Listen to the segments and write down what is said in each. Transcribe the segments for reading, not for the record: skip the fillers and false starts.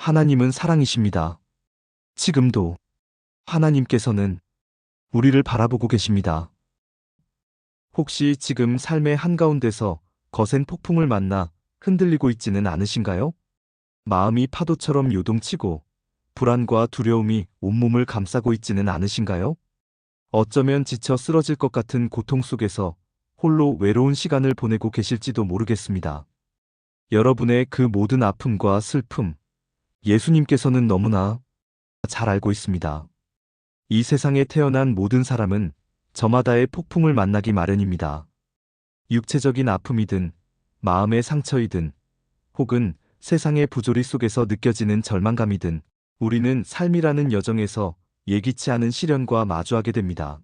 하나님은 사랑이십니다. 지금도 하나님께서는 우리를 바라보고 계십니다. 혹시 지금 삶의 한가운데서 거센 폭풍을 만나 흔들리고 있지는 않으신가요? 마음이 파도처럼 요동치고 불안과 두려움이 온몸을 감싸고 있지는 않으신가요? 어쩌면 지쳐 쓰러질 것 같은 고통 속에서 홀로 외로운 시간을 보내고 계실지도 모르겠습니다. 여러분의 그 모든 아픔과 슬픔, 예수님께서는 너무나 잘 알고 있습니다. 이 세상에 태어난 모든 사람은 저마다의 폭풍을 만나기 마련입니다. 육체적인 아픔이든 마음의 상처이든 혹은 세상의 부조리 속에서 느껴지는 절망감이든 우리는 삶이라는 여정에서 예기치 않은 시련과 마주하게 됩니다.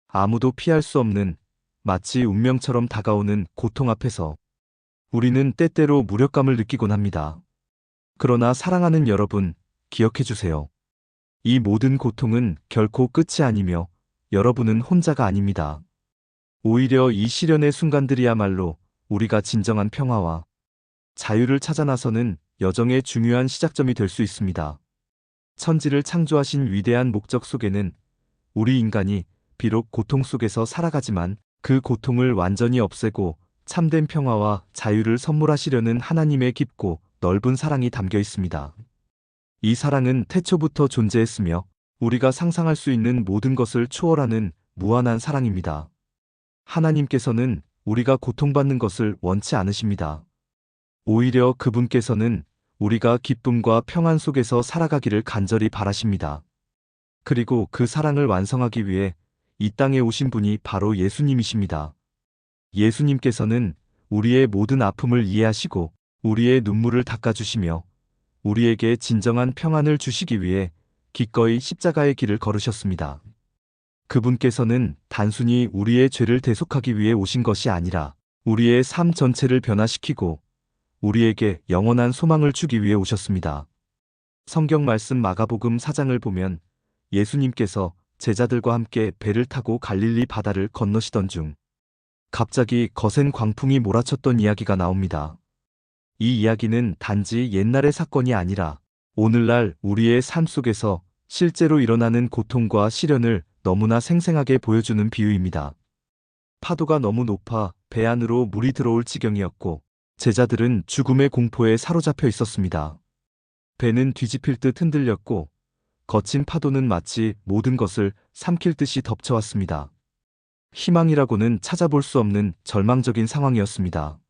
아무도 피할 수 없는 마치 운명처럼 다가오는 고통 앞에서 우리는 때때로 무력감을 느끼곤 합니다. 그러나 사랑하는 여러분, 기억해 주세요. 이 모든 고통은 결코 끝이 아니며 여러분은 혼자가 아닙니다. 오히려 이 시련의 순간들이야말로 우리가 진정한 평화와 자유를 찾아 나서는 여정의 중요한 시작점이 될 수 있습니다. 천지를 창조하신 위대한 목적 속에는 우리 인간이 비록 고통 속에서 살아가지만 그 고통을 완전히 없애고 참된 평화와 자유를 선물하시려는 하나님의 깊고 넓은 사랑이 담겨 있습니다. 이 사랑은 태초부터 존재했으며 우리가 상상할 수 있는 모든 것을 초월하는 무한한 사랑입니다. 하나님께서는 우리가 고통받는 것을 원치 않으십니다. 오히려 그분께서는 우리가 기쁨과 평안 속에서 살아가기를 간절히 바라십니다. 그리고 그 사랑을 완성하기 위해 이 땅에 오신 분이 바로 예수님이십니다. 예수님께서는 우리의 모든 아픔을 이해하시고 우리의 눈물을 닦아주시며 우리에게 진정한 평안을 주시기 위해 기꺼이 십자가의 길을 걸으셨습니다. 그분께서는 단순히 우리의 죄를 대속하기 위해 오신 것이 아니라 우리의 삶 전체를 변화시키고 우리에게 영원한 소망을 주기 위해 오셨습니다. 성경 말씀 마가복음 4장을 보면 예수님께서 제자들과 함께 배를 타고 갈릴리 바다를 건너시던 중 갑자기 거센 광풍이 몰아쳤던 이야기가 나옵니다. 이 이야기는 단지 옛날의 사건이 아니라 오늘날 우리의 삶 속에서 실제로 일어나는 고통과 시련을 너무나 생생하게 보여주는 비유입니다. 파도가 너무 높아 배 안으로 물이 들어올 지경이었고 제자들은 죽음의 공포에 사로잡혀 있었습니다. 배는 뒤집힐 듯 흔들렸고 거친 파도는 마치 모든 것을 삼킬 듯이 덮쳐왔습니다. 희망이라고는 찾아볼 수 없는 절망적인 상황이었습니다.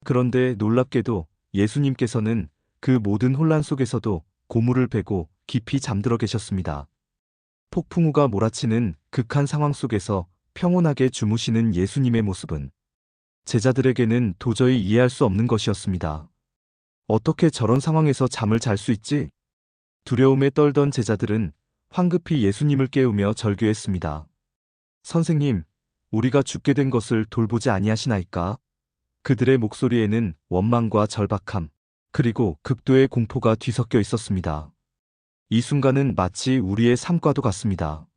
그런데 놀랍게도 예수님께서는 그 모든 혼란 속에서도 고무를 베고 깊이 잠들어 계셨습니다. 폭풍우가 몰아치는 극한 상황 속에서 평온하게 주무시는 예수님의 모습은 제자들에게는 도저히 이해할 수 없는 것이었습니다. 어떻게 저런 상황에서 잠을 잘 수 있지? 두려움에 떨던 제자들은 황급히 예수님을 깨우며 절규했습니다. 선생님, 우리가 죽게 된 것을 돌보지 아니하시나이까? 그들의 목소리에는 원망과 절박함, 그리고 극도의 공포가 뒤섞여 있었습니다. 이 순간은 마치 우리의 삶과도 같습니다.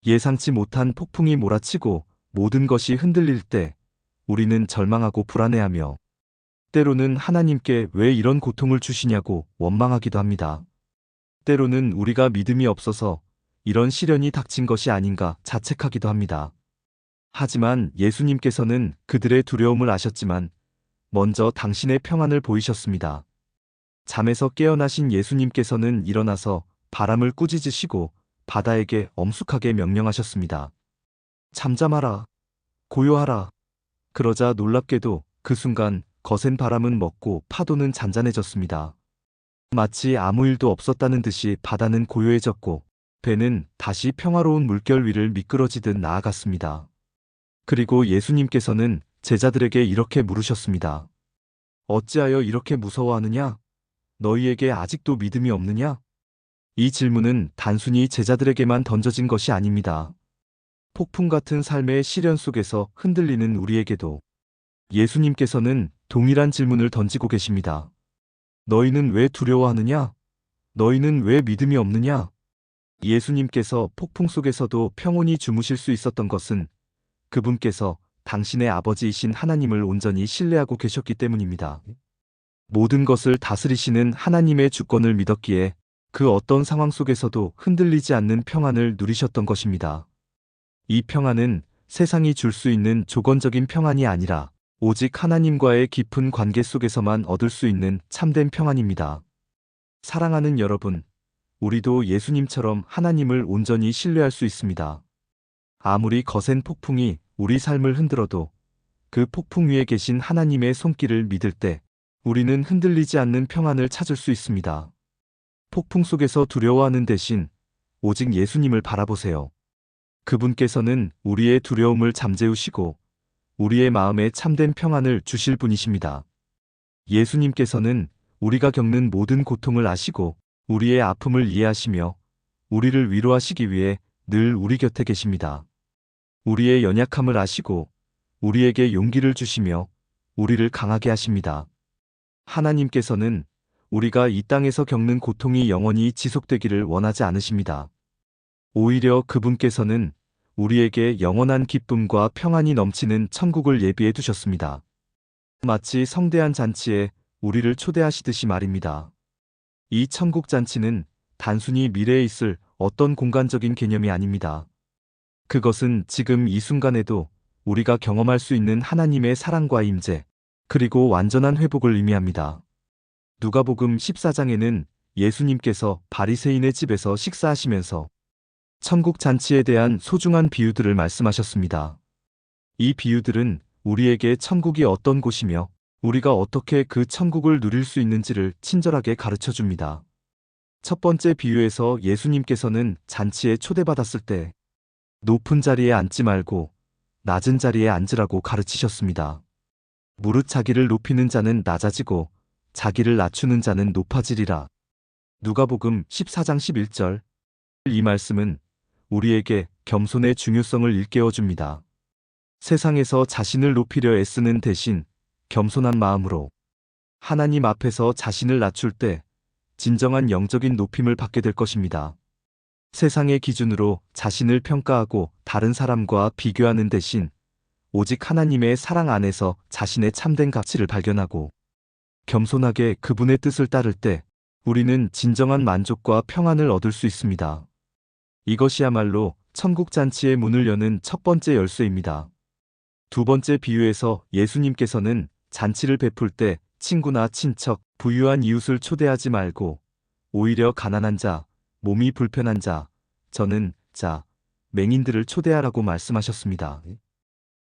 예상치 못한 폭풍이 몰아치고 모든 것이 흔들릴 때 우리는 절망하고 불안해하며 때로는 하나님께 왜 이런 고통을 주시냐고 원망하기도 합니다. 때로는 우리가 믿음이 없어서 이런 시련이 닥친 것이 아닌가 자책하기도 합니다. 하지만 예수님께서는 그들의 두려움을 아셨지만 먼저 당신의 평안을 보이셨습니다. 잠에서 깨어나신 예수님께서는 일어나서 바람을 꾸짖으시고 바다에게 엄숙하게 명령하셨습니다. 잠잠하라. 고요하라. 그러자 놀랍게도 그 순간 거센 바람은 멎고 파도는 잔잔해졌습니다. 마치 아무 일도 없었다는 듯이 바다는 고요해졌고 배는 다시 평화로운 물결 위를 미끄러지듯 나아갔습니다. 그리고 예수님께서는 제자들에게 이렇게 물으셨습니다. 어찌하여 이렇게 무서워하느냐? 너희에게 아직도 믿음이 없느냐? 이 질문은 단순히 제자들에게만 던져진 것이 아닙니다. 폭풍 같은 삶의 시련 속에서 흔들리는 우리에게도 예수님께서는 동일한 질문을 던지고 계십니다. 너희는 왜 두려워하느냐? 너희는 왜 믿음이 없느냐? 예수님께서 폭풍 속에서도 평온히 주무실 수 있었던 것은 그분께서 당신의 아버지이신 하나님을 온전히 신뢰하고 계셨기 때문입니다. 모든 것을 다스리시는 하나님의 주권을 믿었기에 그 어떤 상황 속에서도 흔들리지 않는 평안을 누리셨던 것입니다. 이 평안은 세상이 줄 수 있는 조건적인 평안이 아니라 오직 하나님과의 깊은 관계 속에서만 얻을 수 있는 참된 평안입니다. 사랑하는 여러분, 우리도 예수님처럼 하나님을 온전히 신뢰할 수 있습니다. 아무리 거센 폭풍이 우리 삶을 흔들어도 그 폭풍 위에 계신 하나님의 손길을 믿을 때 우리는 흔들리지 않는 평안을 찾을 수 있습니다. 폭풍 속에서 두려워하는 대신 오직 예수님을 바라보세요. 그분께서는 우리의 두려움을 잠재우시고 우리의 마음에 참된 평안을 주실 분이십니다. 예수님께서는 우리가 겪는 모든 고통을 아시고 우리의 아픔을 이해하시며 우리를 위로하시기 위해 늘 우리 곁에 계십니다. 우리의 연약함을 아시고 우리에게 용기를 주시며 우리를 강하게 하십니다. 하나님께서는 우리가 이 땅에서 겪는 고통이 영원히 지속되기를 원하지 않으십니다. 오히려 그분께서는 우리에게 영원한 기쁨과 평안이 넘치는 천국을 예비해 두셨습니다. 마치 성대한 잔치에 우리를 초대하시듯이 말입니다. 이 천국 잔치는 단순히 미래에 있을 어떤 공간적인 개념이 아닙니다. 그것은 지금 이 순간에도 우리가 경험할 수 있는 하나님의 사랑과 임재, 그리고 완전한 회복을 의미합니다. 누가복음 14장에는 예수님께서 바리새인의 집에서 식사하시면서 천국 잔치에 대한 소중한 비유들을 말씀하셨습니다. 이 비유들은 우리에게 천국이 어떤 곳이며 우리가 어떻게 그 천국을 누릴 수 있는지를 친절하게 가르쳐 줍니다. 첫 번째 비유에서 예수님께서는 잔치에 초대받았을 때 높은 자리에 앉지 말고 낮은 자리에 앉으라고 가르치셨습니다. 무릇 자기를 높이는 자는 낮아지고 자기를 낮추는 자는 높아지리라. 누가복음 14장 11절. 이 말씀은 우리에게 겸손의 중요성을 일깨워 줍니다. 세상에서 자신을 높이려 애쓰는 대신 겸손한 마음으로 하나님 앞에서 자신을 낮출 때 진정한 영적인 높임을 받게 될 것입니다. 세상의 기준으로 자신을 평가하고 다른 사람과 비교하는 대신 오직 하나님의 사랑 안에서 자신의 참된 가치를 발견하고 겸손하게 그분의 뜻을 따를 때 우리는 진정한 만족과 평안을 얻을 수 있습니다. 이것이야말로 천국 잔치의 문을 여는 첫 번째 열쇠입니다. 두 번째 비유에서 예수님께서는 잔치를 베풀 때 친구나 친척, 부유한 이웃을 초대하지 말고 오히려 가난한 자, 몸이 불편한 자, 저는 자, 맹인들을 초대하라고 말씀하셨습니다.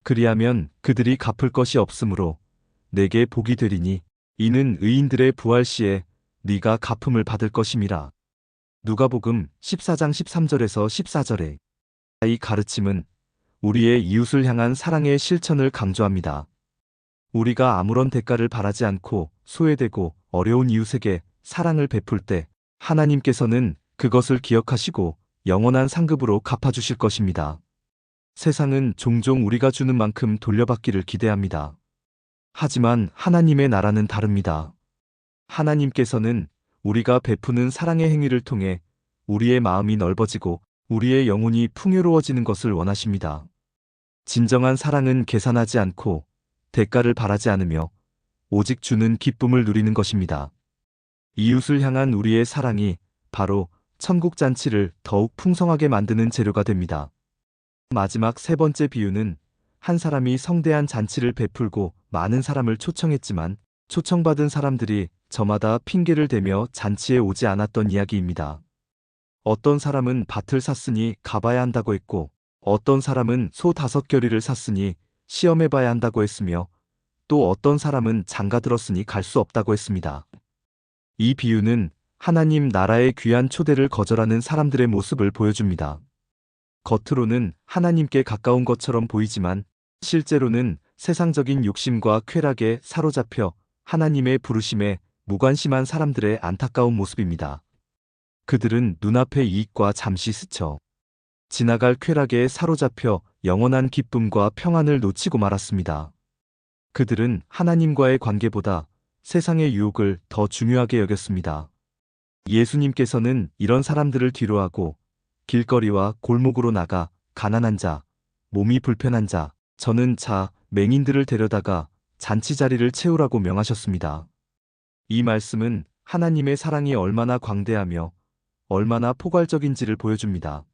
그리하면 그들이 갚을 것이 없으므로 내게 복이 되리니 이는 의인들의 부활 시에 네가 갚음을 받을 것임이라. 누가복음 14장 13절에서 14절에 이 가르침은 우리의 이웃을 향한 사랑의 실천을 강조합니다. 우리가 아무런 대가를 바라지 않고 소외되고 어려운 이웃에게 사랑을 베풀 때 하나님께서는 그것을 기억하시고 영원한 상급으로 갚아주실 것입니다. 세상은 종종 우리가 주는 만큼 돌려받기를 기대합니다. 하지만 하나님의 나라는 다릅니다. 하나님께서는 우리가 베푸는 사랑의 행위를 통해 우리의 마음이 넓어지고 우리의 영혼이 풍요로워지는 것을 원하십니다. 진정한 사랑은 계산하지 않고 대가를 바라지 않으며 오직 주는 기쁨을 누리는 것입니다. 이웃을 향한 우리의 사랑이 바로 천국 잔치를 더욱 풍성하게 만드는 재료가 됩니다. 마지막 세 번째 비유는 한 사람이 성대한 잔치를 베풀고 많은 사람을 초청했지만 초청받은 사람들이 저마다 핑계를 대며 잔치에 오지 않았던 이야기입니다. 어떤 사람은 밭을 샀으니 가봐야 한다고 했고 어떤 사람은 소 5겨리를 샀으니 시험해봐야 한다고 했으며 또 어떤 사람은 장가들었으니 갈 수 없다고 했습니다. 이 비유는 하나님 나라의 귀한 초대를 거절하는 사람들의 모습을 보여줍니다. 겉으로는 하나님께 가까운 것처럼 보이지만 실제로는 세상적인 욕심과 쾌락에 사로잡혀 하나님의 부르심에 무관심한 사람들의 안타까운 모습입니다. 그들은 눈앞의 이익과 잠시 스쳐 지나갈 쾌락에 사로잡혀 영원한 기쁨과 평안을 놓치고 말았습니다. 그들은 하나님과의 관계보다 세상의 유혹을 더 중요하게 여겼습니다. 예수님께서는 이런 사람들을 뒤로하고 길거리와 골목으로 나가 가난한 자, 몸이 불편한 자, 저는 자, 맹인들을 데려다가 잔치 자리를 채우라고 명하셨습니다. 이 말씀은 하나님의 사랑이 얼마나 광대하며 얼마나 포괄적인지를 보여줍니다.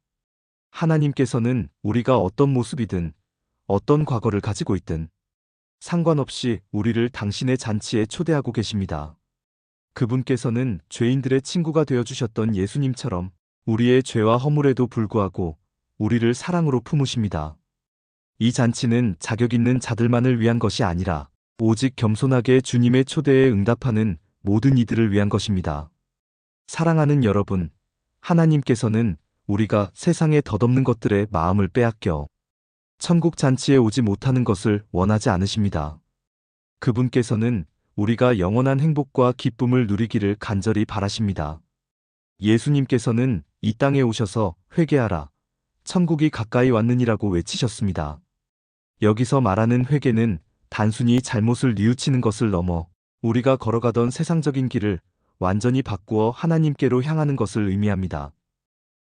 하나님께서는 우리가 어떤 모습이든 어떤 과거를 가지고 있든 상관없이 우리를 당신의 잔치에 초대하고 계십니다. 그분께서는 죄인들의 친구가 되어주셨던 예수님처럼 우리의 죄와 허물에도 불구하고 우리를 사랑으로 품으십니다. 이 잔치는 자격 있는 자들만을 위한 것이 아니라 오직 겸손하게 주님의 초대에 응답하는 모든 이들을 위한 것입니다. 사랑하는 여러분, 하나님께서는 우리가 세상에 덧없는 것들에 마음을 빼앗겨 천국 잔치에 오지 못하는 것을 원하지 않으십니다. 그분께서는 우리가 영원한 행복과 기쁨을 누리기를 간절히 바라십니다. 예수님께서는 이 땅에 오셔서 회개하라, 천국이 가까이 왔느니라고 외치셨습니다. 여기서 말하는 회개는 단순히 잘못을 뉘우치는 것을 넘어 우리가 걸어가던 세상적인 길을 완전히 바꾸어 하나님께로 향하는 것을 의미합니다.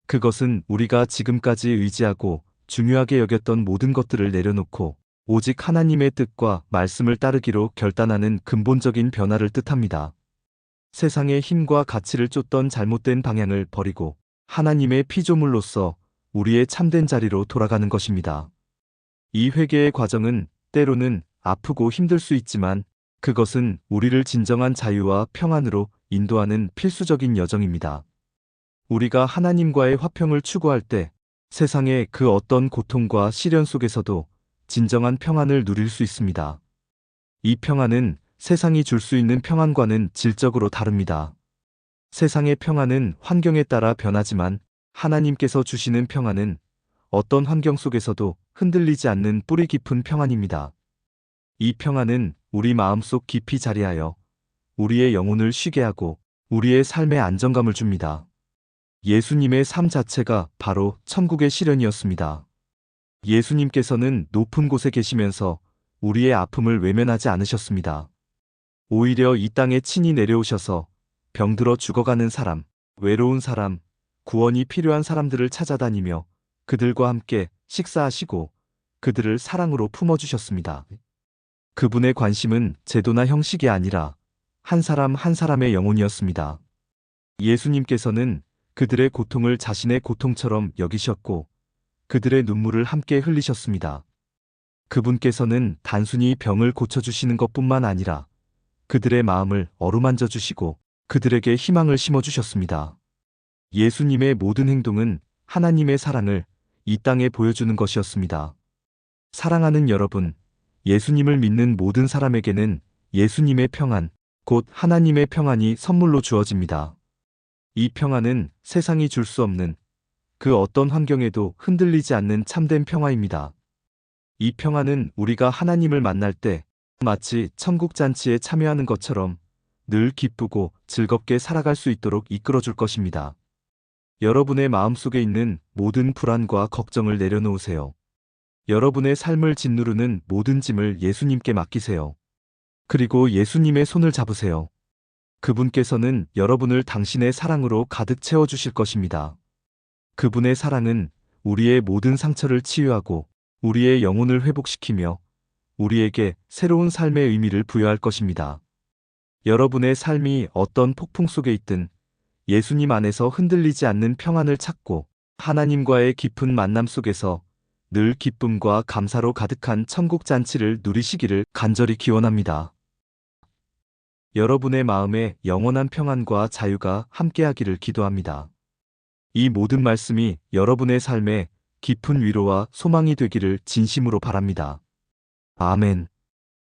그것은 우리가 지금까지 의지하고 중요하게 여겼던 모든 것들을 내려놓고 오직 하나님의 뜻과 말씀을 따르기로 결단하는 근본적인 변화를 뜻합니다. 세상의 힘과 가치를 쫓던 잘못된 방향을 버리고 하나님의 피조물로서 우리의 참된 자리로 돌아가는 것입니다. 이 회개의 과정은 때로는 아프고 힘들 수 있지만 그것은 우리를 진정한 자유와 평안으로 인도하는 필수적인 여정입니다. 우리가 하나님과의 화평을 추구할 때 세상의 그 어떤 고통과 시련 속에서도 진정한 평안을 누릴 수 있습니다. 이 평안은 세상이 줄 수 있는 평안과는 질적으로 다릅니다. 세상의 평안은 환경에 따라 변하지만 하나님께서 주시는 평안은 어떤 환경 속에서도 흔들리지 않는 뿌리 깊은 평안입니다. 이 평안은 우리 마음속 깊이 자리하여 우리의 영혼을 쉬게 하고 우리의 삶에 안정감을 줍니다. 예수님의 삶 자체가 바로 천국의 시련이었습니다. 예수님께서는 높은 곳에 계시면서 우리의 아픔을 외면하지 않으셨습니다. 오히려 이 땅에 친히 내려오셔서 병들어 죽어가는 사람, 외로운 사람, 구원이 필요한 사람들을 찾아다니며 그들과 함께 식사하시고 그들을 사랑으로 품어주셨습니다. 그분의 관심은 제도나 형식이 아니라 한 사람 한 사람의 영혼이었습니다. 예수님께서는 그들의 고통을 자신의 고통처럼 여기셨고 그들의 눈물을 함께 흘리셨습니다. 그분께서는 단순히 병을 고쳐주시는 것뿐만 아니라 그들의 마음을 어루만져 주시고 그들에게 희망을 심어주셨습니다. 예수님의 모든 행동은 하나님의 사랑을 이 땅에 보여주는 것이었습니다. 사랑하는 여러분, 예수님을 믿는 모든 사람에게는 예수님의 평안, 곧 하나님의 평안이 선물로 주어집니다. 이 평안은 세상이 줄 수 없는 그 어떤 환경에도 흔들리지 않는 참된 평화입니다. 이 평안은 우리가 하나님을 만날 때 마치 천국 잔치에 참여하는 것처럼 늘 기쁘고 즐겁게 살아갈 수 있도록 이끌어줄 것입니다. 여러분의 마음속에 있는 모든 불안과 걱정을 내려놓으세요. 여러분의 삶을 짓누르는 모든 짐을 예수님께 맡기세요. 그리고 예수님의 손을 잡으세요. 그분께서는 여러분을 당신의 사랑으로 가득 채워주실 것입니다. 그분의 사랑은 우리의 모든 상처를 치유하고 우리의 영혼을 회복시키며 우리에게 새로운 삶의 의미를 부여할 것입니다. 여러분의 삶이 어떤 폭풍 속에 있든 예수님 안에서 흔들리지 않는 평안을 찾고 하나님과의 깊은 만남 속에서 늘 기쁨과 감사로 가득한 천국 잔치를 누리시기를 간절히 기원합니다. 여러분의 마음에 영원한 평안과 자유가 함께하기를 기도합니다. 이 모든 말씀이 여러분의 삶에 깊은 위로와 소망이 되기를 진심으로 바랍니다. 아멘.